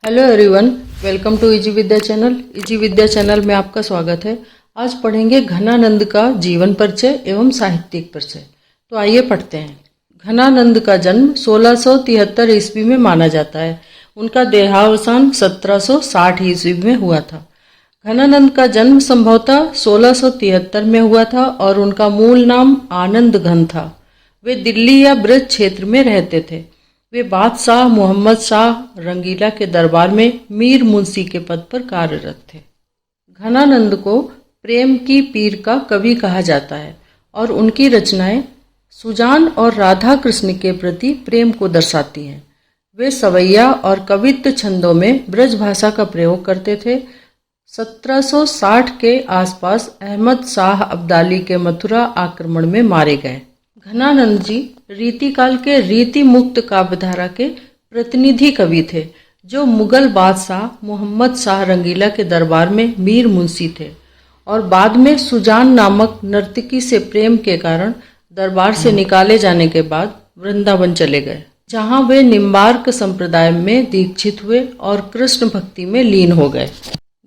Hello everyone, welcome to easy Vidya channel. Easy Vidya channel में आपका स्वागत है। आज पढ़ेंगे घनानंद का जीवन परिचय एवं साहित्यिक परिचय। तो आइए पढ़ते हैं। घनानंद का जन्म 1673 ईस्वी में माना जाता है। उनका देहावसान 1760 ईस्वी में हुआ था। घनानंद का जन्म संभवतः 1673 में हुआ था और उनका मूल नाम आनंद घन था। वे दिल्ली या ब्रज क्षेत्र में रहते थे। वे बादशाह मोहम्मद शाह रंगीला के दरबार में मीर मुंशी के पद पर कार्यरत थे। घनानंद को प्रेम की पीर का कवि कहा जाता है और उनकी रचनाएं सुजान और राधा कृष्ण के प्रति प्रेम को दर्शाती हैं। वे सवैया और कवित्त छंदों में ब्रज भाषा का प्रयोग करते थे। 1760 के आसपास अहमद शाह अब्दाली के मथुरा आक्रमण में मारे गए। घनानंद जी रीतिकाल के रीति मुक्त काव्यधारा के प्रतिनिधि कवि थे, जो मुगल बादशाह मोहम्मद शाह रंगीला के दरबार में मीर मुंशी थे और बाद में सुजान नामक नर्तकी से प्रेम के कारण दरबार से निकाले जाने के बाद वृंदावन चले गए, जहां वे निम्बार्क संप्रदाय में दीक्षित हुए और कृष्ण भक्ति में लीन हो गए।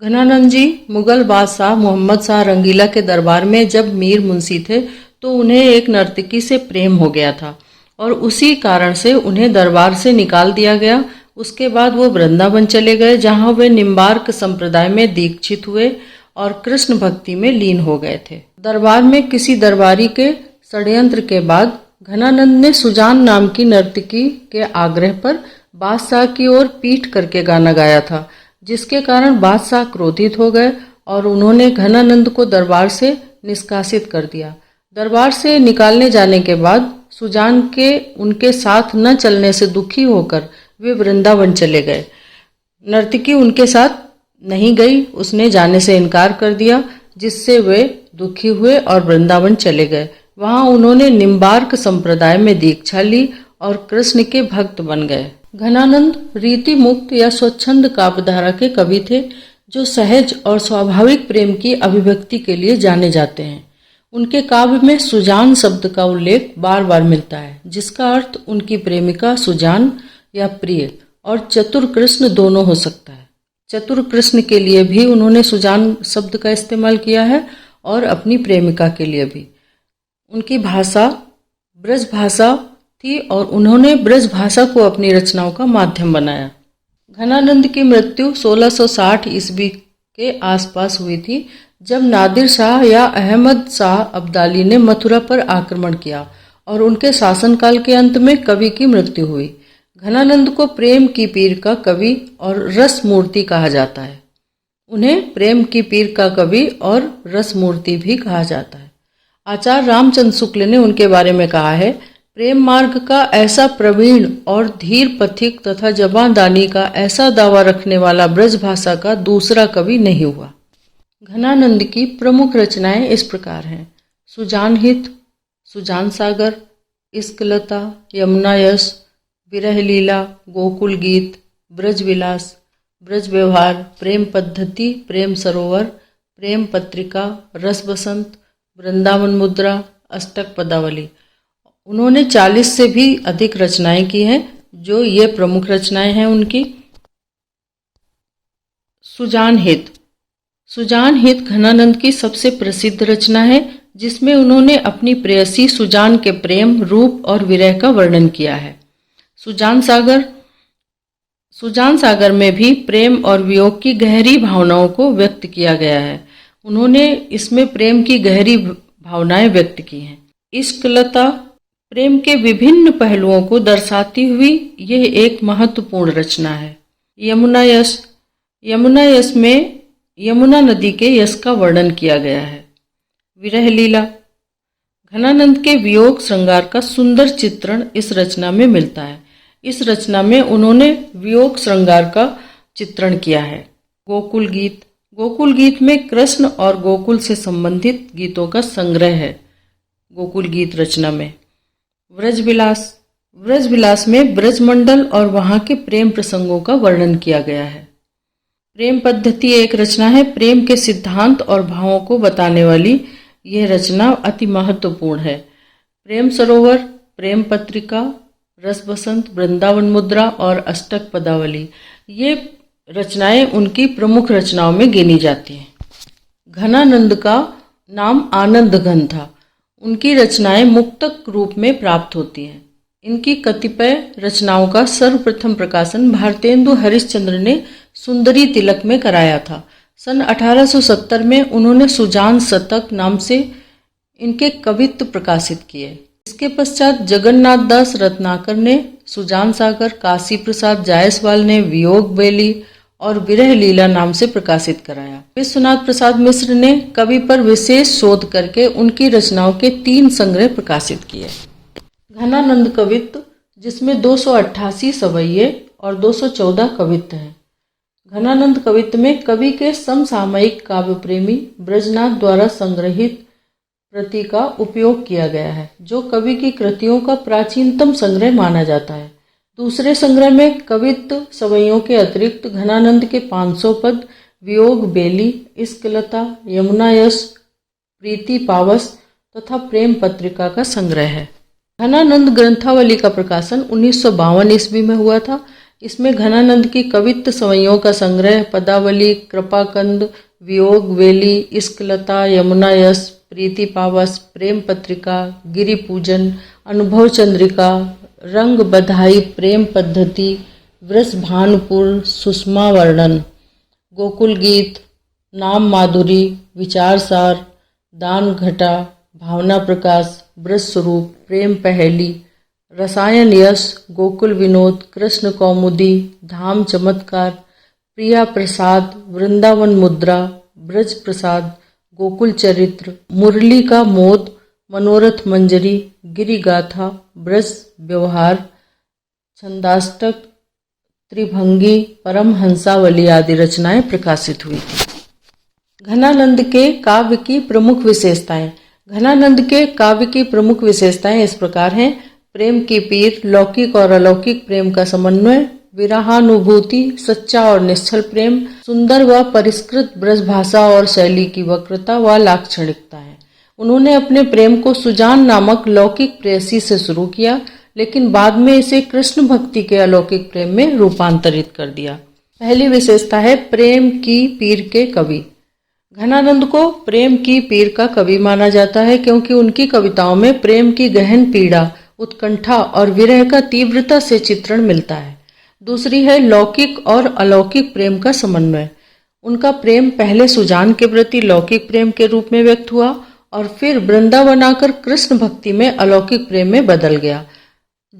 घनानंद जी मुगल बादशाह मोहम्मद शाह रंगीला के दरबार में जब मीर मुंशी थे तो उन्हें एक नर्तकी से प्रेम हो गया था और उसी कारण से उन्हें दरबार से निकाल दिया गया। उसके बाद वो वृंदावन चले गए, जहां वे निम्बार्क संप्रदाय में दीक्षित हुए और कृष्ण भक्ति में लीन हो गए थे। दरबार में किसी दरबारी के षड्यंत्र के बाद घनानंद ने सुजान नाम की नर्तकी के आग्रह पर बादशाह की ओर पीठ करके गाना गाया था, जिसके कारण बादशाह क्रोधित हो गए और उन्होंने घनानंद को दरबार से निष्कासित कर दिया। दरबार से निकालने जाने के बाद सुजान के उनके साथ न चलने से दुखी होकर वे वृंदावन चले गए। नर्तकी उनके साथ नहीं गई, उसने जाने से इनकार कर दिया, जिससे वे दुखी हुए और वृंदावन चले गए। वहां उन्होंने निम्बार्क संप्रदाय में दीक्षा ली और कृष्ण के भक्त बन गए। घनानंद रीति मुक्त या स्वच्छंद काव्यधारा के कवि थे, जो सहज और स्वाभाविक प्रेम की अभिव्यक्ति के लिए जाने जाते हैं। उनके काव्य में सुजान शब्द का उल्लेख बार बार मिलता है, जिसका अर्थ उनकी प्रेमिका सुजान या प्रिय और चतुर कृष्ण दोनों हो सकता है। चतुर कृष्ण के लिए भी उन्होंने सुजान शब्द का इस्तेमाल किया है और अपनी प्रेमिका के लिए भी। उनकी भाषा ब्रज भाषा थी और उन्होंने ब्रज भाषा को अपनी रचनाओं का माध्यम बनाया। घनानंद की मृत्यु 1660 ईस्वी के आसपास हुई थी, जब नादिर शाह या अहमद शाह अब्दाली ने मथुरा पर आक्रमण किया और उनके शासनकाल के अंत में कवि की मृत्यु हुई। घनानंद को प्रेम की पीर का कवि और रस मूर्ति कहा जाता है। उन्हें प्रेम की पीर का कवि और रस मूर्ति भी कहा जाता है। आचार्य रामचंद्र शुक्ल ने उनके बारे में कहा है, प्रेम मार्ग का ऐसा प्रवीण और धीर पथिक तथा जबानदानी का ऐसा दावा रखने वाला ब्रज भाषा का दूसरा कवि नहीं हुआ। घनानंद की प्रमुख रचनाएं इस प्रकार हैं: सुजान हित, सुजान सागर, इश्कलता, यमुना यश, विरह लीला, गोकुल गीत, ब्रज विलास, ब्रज व्यवहार, प्रेम पद्धति, प्रेम सरोवर, प्रेम पत्रिका, रस बसंत, वृंदावन मुद्रा, अष्टक पदावली। उन्होंने 40 से भी अधिक रचनाएं की हैं, जो ये प्रमुख रचनाएं हैं उनकी। सुजान हित। सुजान हित घनानंद की सबसे प्रसिद्ध रचना है, जिसमें उन्होंने अपनी प्रेयसी सुजान के प्रेम, रूप और विरह का वर्णन किया है। सुजान सागर में भी प्रेम और वियोग की गहरी भावनाओं को व्यक्त किया गया है। उन्होंने इसमें प्रेम की गहरी भावनाएं व्यक्त की हैं। इश्कलता प्रेम के विभिन्न पहलुओं को दर्शाती हुई यह एक महत्वपूर्ण रचना है। यमुना यश में यमुना नदी के यश का वर्णन किया गया है। विरह लीला घनानंद के वियोग श्रृंगार का सुंदर चित्रण इस रचना में मिलता है। इस रचना में उन्होंने वियोग श्रृंगार का चित्रण किया है। गोकुल गीत में कृष्ण और गोकुल से संबंधित गीतों का संग्रह है गोकुल गीत रचना में। व्रज विलास में ब्रजमंडल और वहां के प्रेम प्रसंगों का वर्णन किया गया है। प्रेम पद्धति एक रचना है। प्रेम के सिद्धांत और भावों को बताने वाली यह रचना अति महत्वपूर्ण है। प्रेम सरोवर, प्रेम पत्रिका, रस बसंत, वृंदावन मुद्रा और अष्टक पदावली, ये रचनाएं उनकी प्रमुख रचनाओं में गिनी जाती हैं। घनानंद का नाम आनंद घन था। उनकी रचनाएं मुक्तक रूप में प्राप्त होती हैं। इनकी कतिपय रचनाओं का सर्वप्रथम प्रकाशन भारतेंदु हरिश्चंद्र ने सुंदरी तिलक में कराया था। सन 1870 में उन्होंने सुजान शतक नाम से इनके कवित्व प्रकाशित किए। इसके पश्चात जगन्नाथ दास रत्नाकर ने सुजान सागर, काशी प्रसाद जायसवाल ने वियोग बेली और विरह लीला नाम से प्रकाशित कराया। विश्वनाथ प्रसाद मिश्र ने कवि पर विशेष शोध करके उनकी रचनाओं के 3 संग्रह प्रकाशित किए। घनानंद कवित्व, जिसमें 288 सवैये और 214 कवित्व हैं। घनानंद कवित्व में कवि के समसामयिक काव्य प्रेमी ब्रजनाथ द्वारा संग्रहित प्रति का उपयोग किया गया है, जो कवि की कृतियों का प्राचीनतम संग्रह माना जाता है। दूसरे संग्रह में कवित्व सवैयों के अतिरिक्त घनानंद के 500 पद, वियोग बेली, इश्कलता, यमुना यश, प्रीति पावस तथा प्रेम पत्रिका का संग्रह है। घनानंद ग्रंथावली का प्रकाशन 1952 ईस्वी में हुआ था। इसमें घनानंद की कवित्व सवैयों का संग्रह, पदावली, कृपाकंद, वियोग वेली, इश्कलता, यमुना यश, प्रीति पावस, प्रेम पत्रिका, गिरि पूजन, अनुभव चंद्रिका, रंग बधाई, प्रेम पद्धति, वृष भानुपुर, सुषमा वर्णन, गोकुल गीत, नाम माधुरी, विचार सार, दान घटा, भावना प्रकाश, ब्रज स्वरूप, प्रेम पहेली, रसायन यश, गोकुल विनोद, कृष्ण कौमुदी, धाम चमत्कार, प्रिया प्रसाद, वृंदावन मुद्रा, ब्रज प्रसाद, गोकुल चरित्र, मुरली का मोद, मनोरथ मंजरी, गिरि गाथा, ब्रज व्यवहार, छंदाष्टक, त्रिभंगी, परमहंसावली आदि रचनाएं प्रकाशित हुई। घनानंद के काव्य की प्रमुख विशेषताएं। घनानंद के काव्य की प्रमुख विशेषताएं इस प्रकार हैं। प्रेम की पीर, लौकिक और अलौकिक प्रेम का समन्वय, विरहानुभूति, सच्चा और निश्चल प्रेम, सुंदर व परिष्कृत ब्रज भाषा और शैली की वक्रता व लाक्षणिकता है। उन्होंने अपने प्रेम को सुजान नामक लौकिक प्रेयसी से शुरू किया, लेकिन बाद में इसे कृष्ण भक्ति के अलौकिक प्रेम में रूपांतरित कर दिया। पहली विशेषता है प्रेम की पीर के कवि। घनानंद को प्रेम की पीर का कवि माना जाता है, क्योंकि उनकी कविताओं में प्रेम की गहन पीड़ा, उत्कंठा और विरह का तीव्रता से चित्रण मिलता है। दूसरी है लौकिक और अलौकिक प्रेम का समन्वय। उनका प्रेम पहले सुजान के प्रति लौकिक प्रेम के रूप में व्यक्त हुआ और फिर वृंदावन आकर कृष्ण भक्ति में अलौकिक प्रेम में बदल गया,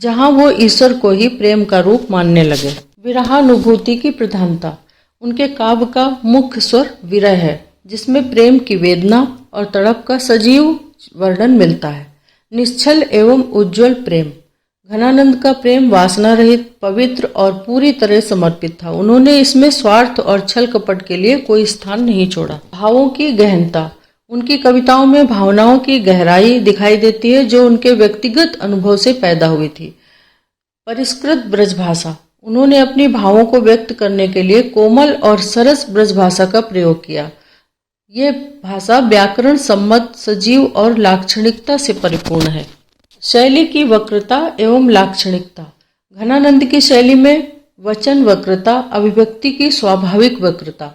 जहां वो ईश्वर को ही प्रेम का रूप मानने लगे। विरहानुभूति की प्रधानता। उनके काव्य का मुख्य स्वर विरह है, जिसमें प्रेम की वेदना और तड़प का सजीव वर्णन मिलता है। निश्चल एवं उज्जवल प्रेम। घनानंद का प्रेम वासना रहित, पवित्र और पूरी तरह समर्पित था। उन्होंने इसमें स्वार्थ और छल कपट के लिए कोई स्थान नहीं छोड़ा। भावों की गहनता। उनकी कविताओं में भावनाओं की गहराई दिखाई देती है, जो उनके व्यक्तिगत अनुभव से पैदा हुई थी। परिष्कृत ब्रजभाषा। उन्होंने अपनी भावों को व्यक्त करने के लिए कोमल और सरस ब्रजभाषा का प्रयोग किया। ये भाषा व्याकरण सम्मत, सजीव और लाक्षणिकता से परिपूर्ण है। शैली की वक्रता एवं लाक्षणिकता। घनानंद की शैली में वचन वक्रता, अभिव्यक्ति की स्वाभाविक वक्रता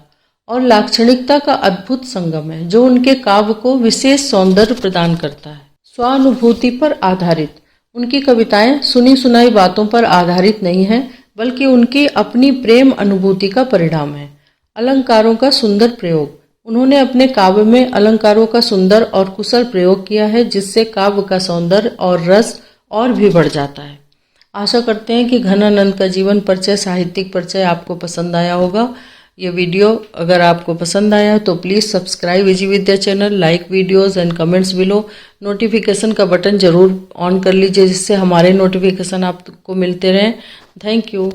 और लाक्षणिकता का अद्भुत संगम है, जो उनके काव्य को विशेष सौंदर्य प्रदान करता है। स्वानुभूति पर आधारित। उनकी कविताएं सुनी सुनाई बातों पर आधारित नहीं है, बल्कि उनकी अपनी प्रेम अनुभूति का परिणाम है। अलंकारों का सुंदर प्रयोग। उन्होंने अपने काव्य में अलंकारों का सुंदर और कुशल प्रयोग किया है, जिससे काव्य का सौंदर्य और रस और भी बढ़ जाता है। आशा करते हैं कि घनानंद का जीवन परिचय, साहित्यिक परिचय आपको पसंद आया होगा। ये वीडियो अगर आपको पसंद आया तो please subscribe easy Vidya channel, like videos and comments below. Notification का बटन जरूर ऑन कर लीजिए, जिससे हमारे नोटिफिकेशन आपको मिलते रहें। Thank you.